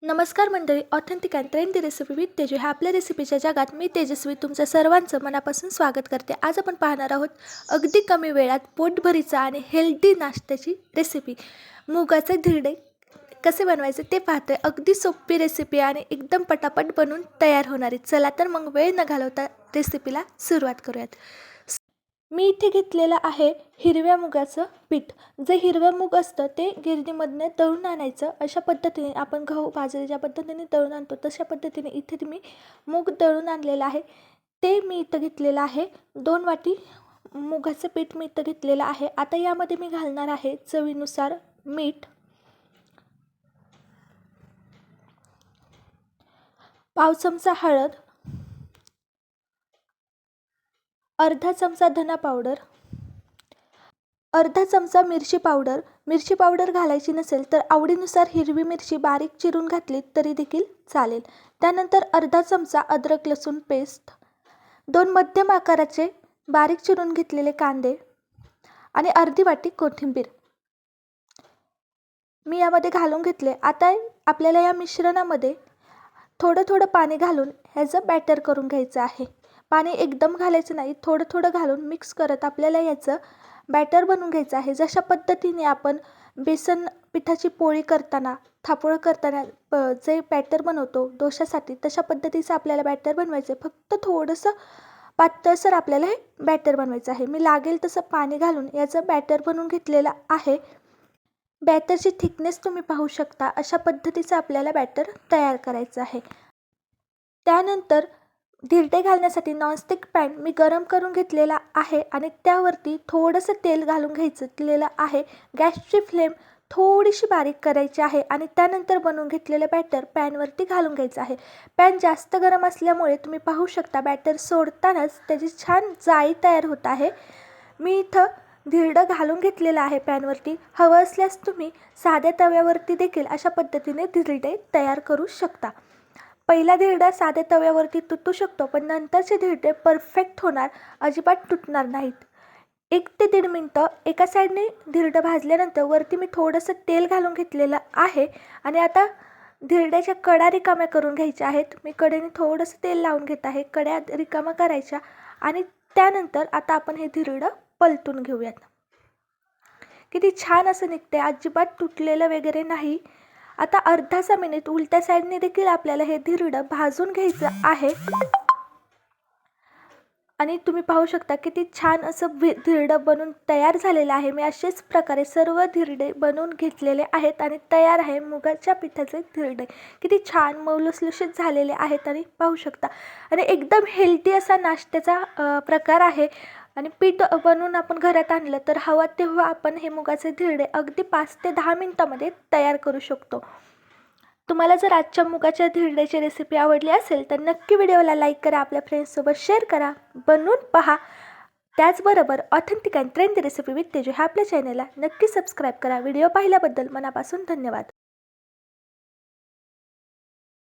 नमस्कार मंडळी, authentic and trendy recipe with Teju ह्या आपल्या रेसिपीच्या जगात मी तेजस्वी तुमचं सर्वांचं मनापासून स्वागत करते। आज आपण पाहणार आहोत अगदी कमी वेळात पोटभरीचा आणि हेल्दी नाश्त्याची रेसिपी। मुगाचे धिरडे कसे बनवायचे ते पाहतोय। अगदी सोपी रेसिपी आणि एकदम पटापट बनून तयार होणारी। चला तर मग वेळ न घालवता रेसिपीला सुरुवात करूयात। मी इथे घेतलेलं आहे हिरव्या मुगाचं पीठ। जे हिरवं मूग असतं ते गिरणीमधनं दळून आणायचं। अशा पद्धतीने आपण गहू बाजरी ज्या पद्धतीने दळून आणतो तशा पद्धतीने इथे मी मूग दळून आणलेलं आहे। ते मी इथं घेतलेलं आहे 2 वाटी मुगाचं पीठ मी इथं घेतलेलं आहे। आता यामध्ये मी घालणार आहे चवीनुसार मीठ, पाव चमचा हळद, अर्धा चमचा धना पावडर, अर्धा चमचा मिरची पावडर। मिरची पावडर घालायची नसेल तर आवडीनुसार हिरवी मिरची बारीक चिरून घातली तरी देखील चालेल। त्यानंतर अर्धा चमचा अद्रक लसूण पेस्ट, 2 मध्यम आकाराचे बारीक चिरून घेतलेले कांदे आणि अर्धी वाटी कोथिंबीर मी यामध्ये घालून घेतले। आता आपल्याला या मिश्रणामध्ये थोडं थोडं पाणी घालून ह्याचं बॅटर करून घ्यायचं आहे। पाणी एकदम घालायचं नाही, थोडं थोडं घालून मिक्स करत आपल्याला याचं बॅटर बनवून घ्यायचं आहे। जशा पद्धतीने आपण बेसन पिठाची पोळी करताना थापोळा करताना जे बॅटर बनवतो डोशासाठी तशा पद्धतीचं आपल्याला बॅटर बनवायचं आहे। फक्त थोडंसं पातळसर आपल्याला हे बॅटर बनवायचं आहे। मी लागेल तसं पाणी घालून याचं बॅटर बनवून घेतलेलं आहे। बॅटरची थिकनेस तुम्ही पाहू शकता। अशा पद्धतीचं आपल्याला बॅटर तयार करायचं आहे। त्यानंतर धिरडे घालण्यासाठी नॉनस्टिक पॅन मी गरम करून घेतलेला आहे आणि त्यावरती थोडंसं तेल घालून घेतलेलं आहे। गॅसची फ्लेम थोडीशी बारीक करायची आहे आणि त्यानंतर बनवून घेतलेलं बॅटर पॅनवरती घालून घ्यायचं आहे। पॅन जास्त गरम असल्यामुळे तुम्ही पाहू शकता बॅटर सोडतानाच त्याची छान जाळी तयार होत आहे। मी इथं धिरडं घालून घेतलेलं आहे पॅनवरती। हवं असल्यास तुम्ही साध्या तव्यावरती देखील अशा पद्धतीने धिरडे तयार करू शकता। पहिला धिरडा साध्या तव्यावरती तुटू शकतो, पण नंतरचे धिरडे परफेक्ट होणार, अजिबात तुटणार नाहीत। 1 ते 1.5 मिनटं एका साईडने धिरडं भाजल्यानंतर वरती मी थोडंसं तेल घालून घेतलेलं आहे आणि आता धिरड्याच्या कडा रिकाम्या करून घ्यायच्या आहेत। मी कडेने थोडंसं तेल लावून घेत आहे। कड्या रिकाम्या करायच्या आणि त्यानंतर आता आपण हे धिरडं पलटून घेऊयात। किती छान असं निघते, अजिबात तुटलेलं वगैरे नाही। आता अर्धासा मिनिट उलट्या साईडने देखील आपल्याला हे धिरडं भाजून घ्यायचं आहे आणि तुम्ही पाहू शकता किती छान असं धिरडं बनून तयार झालेलं आहे। मी अशाच प्रकारे सर्व धिरडे बनवून घेतलेले आहेत आणि तयार आहे मुगाच्या पिठाचे धिरडे। किती छान मऊ लुसलुशीत झालेले आहेत आणि पाहू शकता आणि एकदम हेल्दी असा नाश्त्याचा प्रकार आहे। आणि पीठ बनवून आपण घरात आणलं तर हवा तेव्हा आपण हे मुगाचे धिरडे अगदी 5 ते 10 मिनिटांमध्ये तयार करू शकतो। तुम्हाला जर आजच्या मुगाच्या धिरड्याची रेसिपी आवडली असेल तर नक्की व्हिडिओला लाईक करा, आपल्या फ्रेंड्ससोबत शेअर करा, बनवून पहा। त्याचबरोबर authentic and trendy recipe with Teju ह्या आपल्या चॅनलला नक्की सबस्क्राईब करा। व्हिडिओ पाहिल्याबद्दल मनापासून धन्यवाद।